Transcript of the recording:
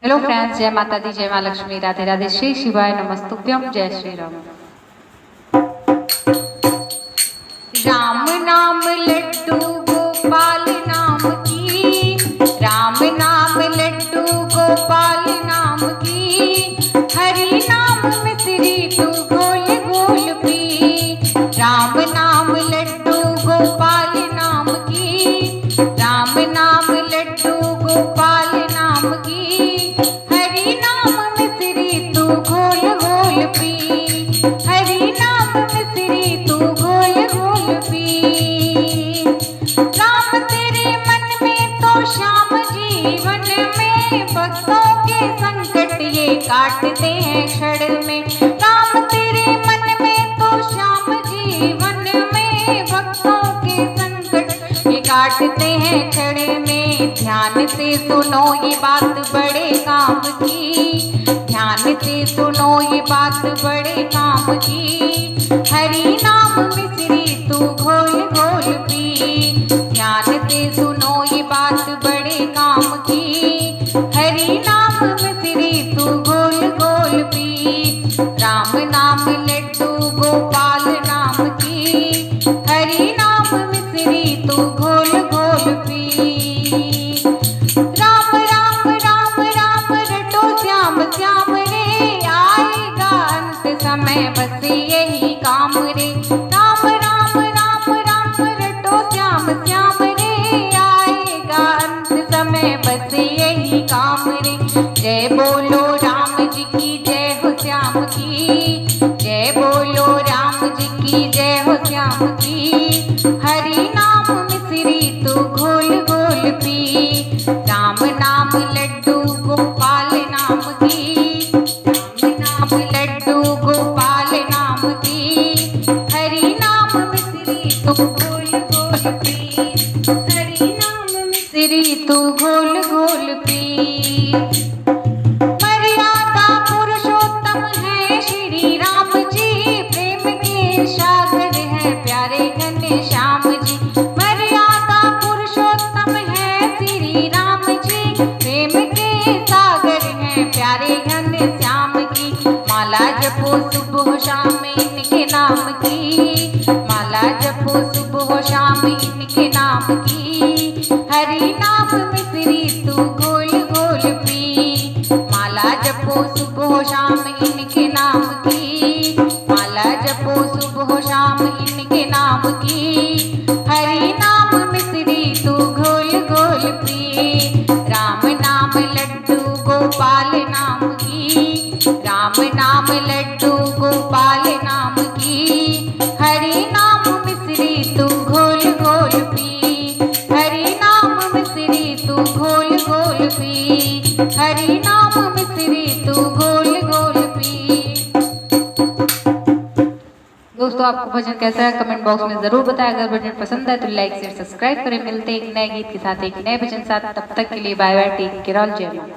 Hello friends, जय माता दी, जय माँ लक्ष्मी, राधे राधे, श्री शिवाय नमस्तुभ्यम, जय श्री राम। राम नाम लड्डू गोपाल नाम की, राम नाम लड्डू गोपाल नाम की, हरि नाम मिश्री तू घोल घोल पी। राम नाम लड्डू गोपाल नाम की, राम नाम लड्डू गोपाल नाम की, घोल घोल पी, हरि नाम मिश्री तू घोल घोल पी। राम तेरे मन में तो श्याम जीवन में, भक्तों के संकट ये काटते हैं क्षण में। राम तेरे मन में तो श्याम जीवन में, भक्तों के संकट ये काटते हैं क्षण में। ध्यान से सुनो ये बात बड़े काम की, ध्यान से सुनो ये बात बड़े काम की, हरि नाम मिश्री तू घोल घोल पी। ध्यान से सुनो ये बात बड़े काम की, हरि नाम मिश्री तू घोल घोल पी। राम नाम लड्डू गोपाल नाम की, हरि नाम मिश्री तू घोल घोल पी। राम राम राम राम रटो श्याम श्याम समय, बस यही काम रे। राम राम राम राम रटो श्याम श्याम रे, आएगा अंत समय, बस यही काम रे। जय बोलो राम जी की जय हो श्याम की, जय बोलो राम जी की जय हो श्याम की, हरि नाम मिश्री तू घोल घोल पी। राम नाम लड्डू गोपाल नाम की, राम नाम लड्डू गोपाल नाम की, हरि नाम मिश्री तू घोल घोल पी, हरि नाम मिश्री तू घोल घोल पी। मर्यादा पुरुषोत्तम है श्री राम जी, प्रेम के सागर है प्यारे घने श्याम जी। मर्यादा पुरुषोत्तम है श्री राम जी, प्रेम के सागर है प्यारे घने श्याम की। माला जपो सुबह शाम इनके नाम की, माला जपो सुबह शाम इनके नाम की, हरि नाम मिश्री तू घोल घोल पी। माला जपो सुबह शाम इनके नाम की, माला जपो सुबह शाम इनके नाम की, हरि नाम मिश्री तू घोल घोल पी। राम नाम लड्डू गोपाल नाम की, राम नाम लड्डू गोपाल नाम की, हरि नाम मिश्री तू घोल घोल पी। हरि नाम मिश्री तू घोल घोल पी, हरि नाम मिश्री तू घोल घोल पी। दोस्तों, आपको भजन कैसा है कमेंट बॉक्स में जरूर बताएं। अगर भजन पसंद है तो लाइक शेयर सब्सक्राइब करें। मिलते हैं एक नए गीत के साथ, एक नए भजन साथ। तब तक के लिए bye bye, take care, all जय मां।